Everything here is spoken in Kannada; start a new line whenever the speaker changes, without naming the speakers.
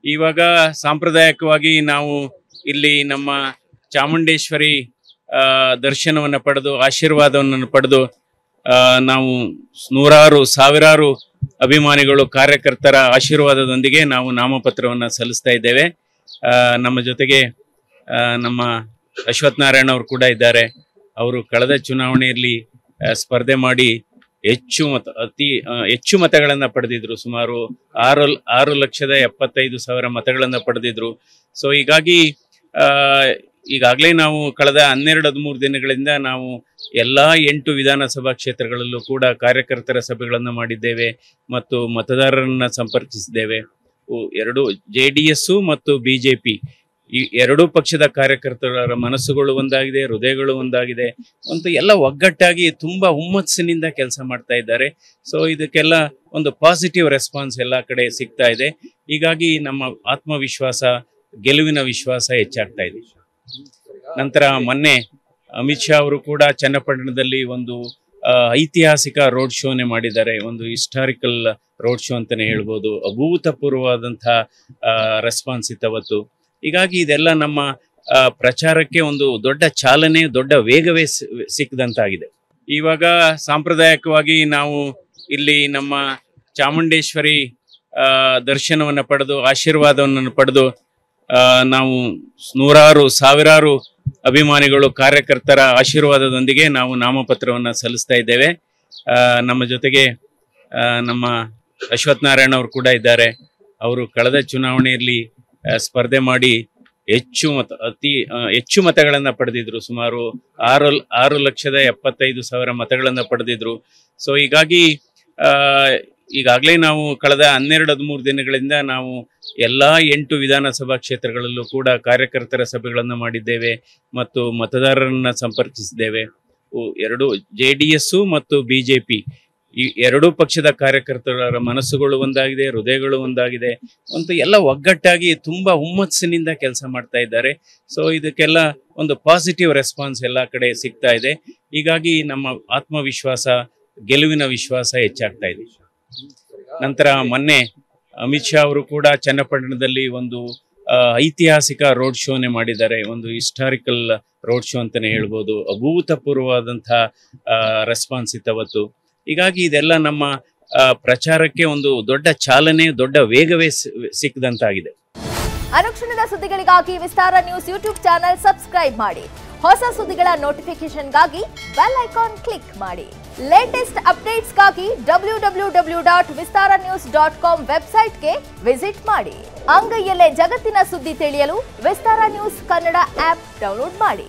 ಇವಾಗ ಸಾಂಪ್ರದಾಯಿಕವಾಗಿ ನಾವು ಇಲ್ಲಿ ನಮ್ಮ ಚಾಮುಂಡೇಶ್ವರಿ ದರ್ಶನವನ್ನು ಪಡೆದು ಆಶೀರ್ವಾದವನ್ನು ಪಡೆದು ನಾವು ನೂರಾರು ಸಾವಿರಾರು ಅಭಿಮಾನಿಗಳು ಕಾರ್ಯಕರ್ತರ ಆಶೀರ್ವಾದದೊಂದಿಗೆ ನಾವು ನಾಮಪತ್ರವನ್ನು ಸಲ್ಲಿಸ್ತಾ ಇದ್ದೇವೆ. ನಮ್ಮ ಜೊತೆಗೆ ನಮ್ಮ ಅಶ್ವಥ್ ನಾರಾಯಣ ಅವರು ಕೂಡ ಇದ್ದಾರೆ. ಅವರು ಕಳೆದ ಚುನಾವಣೆಯಲ್ಲಿ ಸ್ಪರ್ಧೆ ಮಾಡಿ ಅತಿ ಹೆಚ್ಚು ಮತಗಳನ್ನು ಪಡೆದಿದ್ರು. ಸುಮಾರು 6,75,000 ಮತಗಳನ್ನು ಪಡೆದಿದ್ರು. ಸೊ ಹೀಗಾಗಿ ಈಗಾಗಲೇ ನಾವು ಕಳೆದ 12-13 ದಿನಗಳಿಂದ ನಾವು ಎಲ್ಲಾ 8 ವಿಧಾನಸಭಾ ಕ್ಷೇತ್ರಗಳಲ್ಲೂ ಕೂಡ ಕಾರ್ಯಕರ್ತರ ಸಭೆಗಳನ್ನು ಮಾಡಿದ್ದೇವೆ ಮತ್ತು ಮತದಾರರನ್ನ ಸಂಪರ್ಕಿಸಿದ್ದೇವೆ. ಎರಡು JDS ಮತ್ತು BJP ಈ ಎರಡೂ ಪಕ್ಷದ ಕಾರ್ಯಕರ್ತರ ಮನಸ್ಸುಗಳು ಒಂದಾಗಿದೆ, ಹೃದಯಗಳು ಒಂದಾಗಿದೆ, ಒಂದು ಎಲ್ಲ ಒಗ್ಗಟ್ಟಾಗಿ ತುಂಬಾ ಹುಮ್ಮಸ್ಸಿನಿಂದ ಕೆಲಸ ಮಾಡ್ತಾ ಇದ್ದಾರೆ. ಸೊ ಇದಕ್ಕೆಲ್ಲ ಒಂದು ಪಾಸಿಟಿವ್ ರೆಸ್ಪಾನ್ಸ್ ಎಲ್ಲ ಕಡೆ ಸಿಗ್ತಾ ಇದೆ. ಹೀಗಾಗಿ ನಮ್ಮ ಆತ್ಮವಿಶ್ವಾಸ, ಗೆಲುವಿನ ವಿಶ್ವಾಸ ಹೆಚ್ಚಾಗ್ತಾ ಇದೆ. ನಂತರ ಮೊನ್ನೆ ಅಮಿತ್ ಶಾ ಅವರು ಕೂಡ ಚನ್ನಪಟ್ಟಣದಲ್ಲಿ ಒಂದು ಐತಿಹಾಸಿಕ ರೋಡ್ ಶೋನೆ ಮಾಡಿದ್ದಾರೆ. ಒಂದು ಹಿಸ್ಟಾರಿಕಲ್ ರೋಡ್ ಶೋ ಅಂತಾನೆ ಹೇಳ್ಬೋದು. ಅಭೂತಪೂರ್ವವಾದಂತಹ ರೆಸ್ಪಾನ್ಸ್ ಇತ್ತವತ್ತು. ಹೀಗಾಗಿ ಇದೆಲ್ಲ ನಮ್ಮ ಪ್ರಚಾರಕ್ಕೆ ಒಂದು ದೊಡ್ಡ ಚಾಲನೆ, ದೊಡ್ಡ ವೇಗವೇ ಸಿಕ್ಕದಂತಾಗಿದೆ. ಇವಾಗ ಸಾಂಪ್ರದಾಯಿಕವಾಗಿ ನಾವು ಇಲ್ಲಿ ನಮ್ಮ ಚಾಮುಂಡೇಶ್ವರಿ ದರ್ಶನವನ್ನು ಪಡೆದು ಆಶೀರ್ವಾದವನ್ನು ಪಡೆದು ನಾವು ನೂರಾರು ಸಾವಿರಾರು ಅಭಿಮಾನಿಗಳು ಕಾರ್ಯಕರ್ತರ ಆಶೀರ್ವಾದದೊಂದಿಗೆ ನಾವು ನಾಮಪತ್ರವನ್ನು ಸಲ್ಲಿಸ್ತಾ ಇದ್ದೇವೆ. ನಮ್ಮ ಜೊತೆಗೆ ನಮ್ಮ ಅಶ್ವಥ್ ನಾರಾಯಣ ಅವರು ಕೂಡ ಇದ್ದಾರೆ. ಅವರು ಕಳೆದ ಚುನಾವಣೆಯಲ್ಲಿ ಸ್ಪರ್ಧೆ ಮಾಡಿ ಅತಿ ಹೆಚ್ಚು ಮತಗಳನ್ನು ಪಡೆದಿದ್ರು. ಸುಮಾರು 6,75,000 ಮತಗಳನ್ನು ಪಡೆದಿದ್ರು. ಸೊ ಹೀಗಾಗಿ ಈಗಾಗಲೇ ನಾವು ಕಳೆದ 12-13 ದಿನಗಳಿಂದ ನಾವು ಎಲ್ಲಾ 8 ವಿಧಾನಸಭಾ ಕ್ಷೇತ್ರಗಳಲ್ಲೂ ಕೂಡ ಕಾರ್ಯಕರ್ತರ ಸಭೆಗಳನ್ನು ಮಾಡಿದ್ದೇವೆ ಮತ್ತು ಮತದಾರರನ್ನ ಸಂಪರ್ಕಿಸಿದ್ದೇವೆ. ಎರಡು JDS ಮತ್ತು BJP ಈ ಎರಡೂ ಪಕ್ಷದ ಕಾರ್ಯಕರ್ತರ ಮನಸ್ಸುಗಳು ಒಂದಾಗಿದೆ, ಹೃದಯಗಳು ಒಂದಾಗಿದೆ, ಒಂದು ಎಲ್ಲ ಒಗ್ಗಟ್ಟಾಗಿ ತುಂಬಾ ಹುಮ್ಮಸ್ಸಿನಿಂದ ಕೆಲಸ ಮಾಡ್ತಾ ಇದ್ದಾರೆ. ಸೊ ಇದಕ್ಕೆಲ್ಲ ಒಂದು ಪಾಸಿಟಿವ್ ರೆಸ್ಪಾನ್ಸ್ ಎಲ್ಲ ಕಡೆ ಸಿಗ್ತಾ ಇದೆ. ಹೀಗಾಗಿ ನಮ್ಮ ಆತ್ಮವಿಶ್ವಾಸ, ಗೆಲುವಿನ ವಿಶ್ವಾಸ ಹೆಚ್ಚಾಗ್ತಾ ಇದೆ. ನಂತರ ಮೊನ್ನೆ ಅಮಿತ್ ಶಾ ಅವರು ಕೂಡ ಚನ್ನಪಟ್ಟಣದಲ್ಲಿ ಒಂದು ಐತಿಹಾಸಿಕ ರೋಡ್ ಶೋನೆ ಮಾಡಿದ್ದಾರೆ. ಒಂದು ಹಿಸ್ಟಾರಿಕಲ್ ರೋಡ್ ಶೋ ಅಂತಾನೆ ಹೇಳ್ಬೋದು. ಅಭೂತಪೂರ್ವವಾದಂತಹ ರೆಸ್ಪಾನ್ಸ್ ಇತ್ತವತ್ತು. ಹೀಗಾಗಿ ಇದೆಲ್ಲ ನಮ್ಮ ಪ್ರಚಾರಕ್ಕೆ ಒಂದು ದೊಡ್ಡ ಚಾಲನೆ, ದೊಡ್ಡ ವೇಗವೇ ಸಿಕ್ಕದಂತಾಗಿದೆ.
ಅನುಕ್ಷಣದ ಸುದ್ದಿಗಳಿಗಾಗಿ ವಿಸ್ತಾರ ನ್ಯೂಸ್ ಯೂಟ್ಯೂಬ್ ಚಾನೆಲ್ ಸಬ್ಸ್ಕ್ರೈಬ್ ಮಾಡಿ. ಹೊಸ ಸುದ್ದಿಗಳ ನೋಟಿಫಿಕೇಶನ್ಗಾಗಿ ಬೆಲ್ ಐಕಾನ್ ಕ್ಲಿಕ್ ಮಾಡಿ. ಲೇಟೆಸ್ಟ್ ಅಪ್ಡೇಟ್ಸ್ಗಾಗಿ www.vistaranews.com ವೆಬ್ಸೈಟ್ಗೆ ವಿಸಿಟ್ ಮಾಡಿ. ಅಂಗೈಯಲ್ಲೇ ಜಗತ್ತಿನ ಸುದ್ದಿ ತಿಳಿಯಲು ವಿಸ್ತಾರ ನ್ಯೂಸ್ ಕನ್ನಡ ಆಪ್ ಡೌನ್ಲೋಡ್ ಮಾಡಿ.